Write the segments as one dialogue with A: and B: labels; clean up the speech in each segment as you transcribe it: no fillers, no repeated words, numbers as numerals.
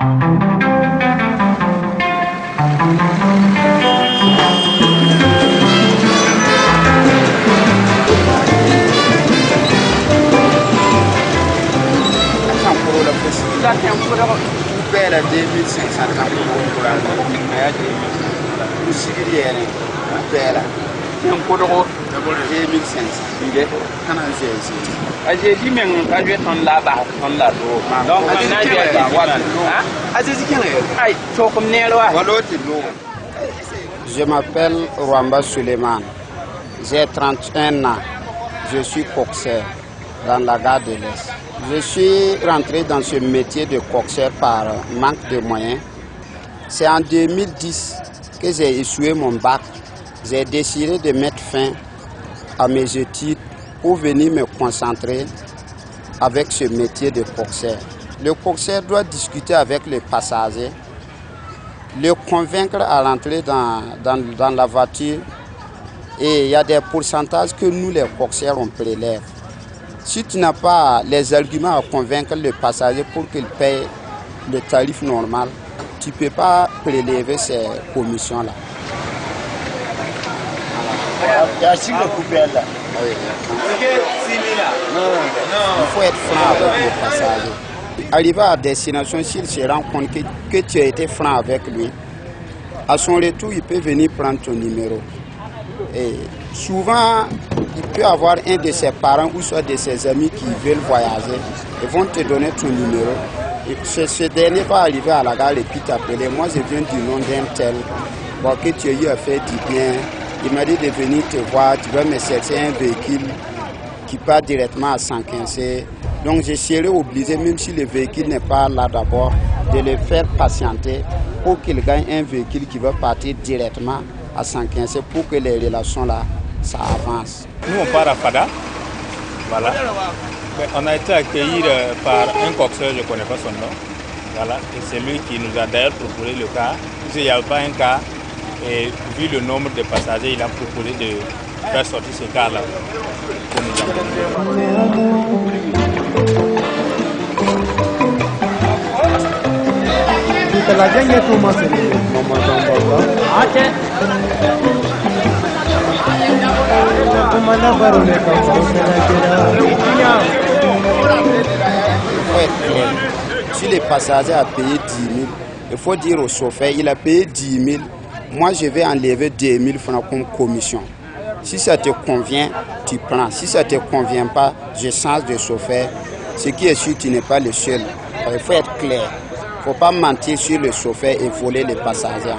A: Belle à 2500 Je m'appelle Rwamba Suleiman, j'ai 31 ans, je suis coxeur dans la gare de l'Est. Je suis rentré dans ce métier de coxeur par manque de moyens. C'est en 2010 que j'ai échoué mon bac. J'ai décidé de mettre fin à mes études pour venir me concentrer avec ce métier de coxeur. Le coxeur doit discuter avec les passagers, le convaincre à rentrer dans la voiture. Et il y a des pourcentages que nous, les coxeurs, on prélève. Si tu n'as pas les arguments à convaincre le passager pour qu'il paye le tarif normal, tu ne peux pas prélever ces commissions-là. Il faut être franc avec le passager. Arrivé à destination, s'il se rend compte que tu as été franc avec lui, à son retour, il peut venir prendre ton numéro. Et souvent, il peut avoir un de ses parents ou soit de ses amis qui veulent voyager et vont te donner ton numéro. Et ce dernier va arriver à la gare et puis t'appeler. Moi, je viens du nom d'un tel, bon, que tu as eu à faire du bien. Il m'a dit de venir te voir, tu vas me chercher un véhicule qui part directement à 115. Donc, je serai obligé, même si le véhicule n'est pas là d'abord, de le faire patienter pour qu'il gagne un véhicule qui va partir directement à 115 pour que les relations là, ça avance.
B: Nous on part à Fada, voilà. Mais on a été accueillis par un coxeur, je ne connais pas son nom, voilà. Et c'est lui qui nous a d'ailleurs proposé le car. S'il n'y avait pas un car, et vu le nombre de passagers, il a proposé de faire sortir ce car là pour nous amener.
A: Si le passager a payé 10 000, il faut dire au chauffeur, il a payé 10 000, moi je vais enlever 2 000 francs comme commission. Si ça te convient, tu prends. Si ça ne te convient pas, je change de chauffeur. Ce qui est sûr, tu n'es pas le seul. Il faut être clair. Il ne faut pas mentir sur le chauffeur et voler les passagers.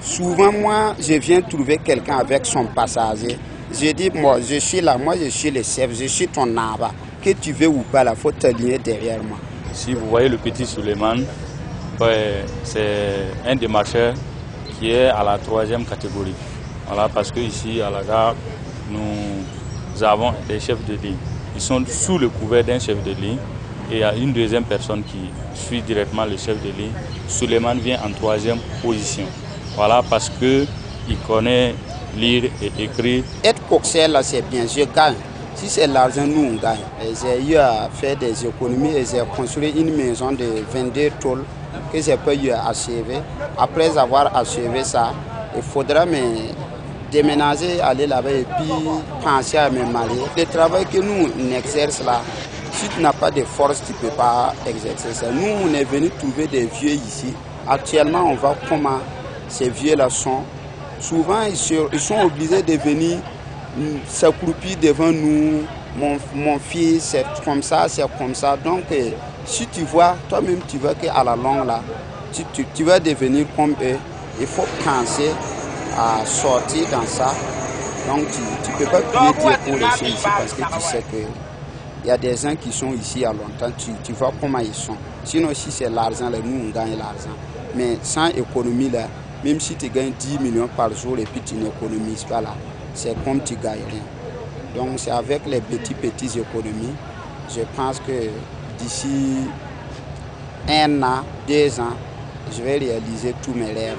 A: Souvent, moi, je viens trouver quelqu'un avec son passager. Je dis, moi, je suis là, moi, je suis le chef, je suis ton arbre. Que tu veux ou pas, il faut t'aligner derrière moi.
B: Si vous voyez le petit Suleiman, c'est un des marcheurs qui est à la 3e catégorie. Voilà, parce qu'ici, à la gare, nous avons des chefs de ligne. Ils sont sous le couvert d'un chef de ligne. Et il y a une deuxième personne qui suit directement le chef de ligne. Suleiman vient en 3e position. Voilà, parce qu'il connaît lire et écrire.
A: Être coxeur, là, c'est bien, je gagne. Si c'est l'argent, nous, on gagne. J'ai eu à faire des économies et j'ai construit une maison de 22 tôles que j'ai pas eu à achever. Après avoir achevé ça, il faudra me déménager, aller là-bas et puis penser à me marier. Le travail que nous exerçons là, si tu n'as pas de force, tu ne peux pas exercer ça. Nous, on est venu trouver des vieux ici. Actuellement, on voit comment ces vieux-là sont. Souvent, ils sont obligés de venir s'accroupir devant nous. Mon fils, c'est comme ça, c'est comme ça. Donc, si tu vois, toi-même, tu vois qu'à la longue, là, tu vas devenir comme eux. Il faut penser à sortir dans ça. Donc, tu ne peux pas prier Dieu pour laisser ici parce que tu sais que il y a des gens qui sont ici à longtemps, tu vois comment ils sont. Sinon, si c'est l'argent, nous, on gagne l'argent. Mais sans économie, là, même si tu gagnes 10 millions par jour et puis tu n'économises pas, là, c'est comme tu gagnes rien. Donc, c'est avec les petites économies, je pense que d'ici 1 an, 2 ans, je vais réaliser tous mes rêves.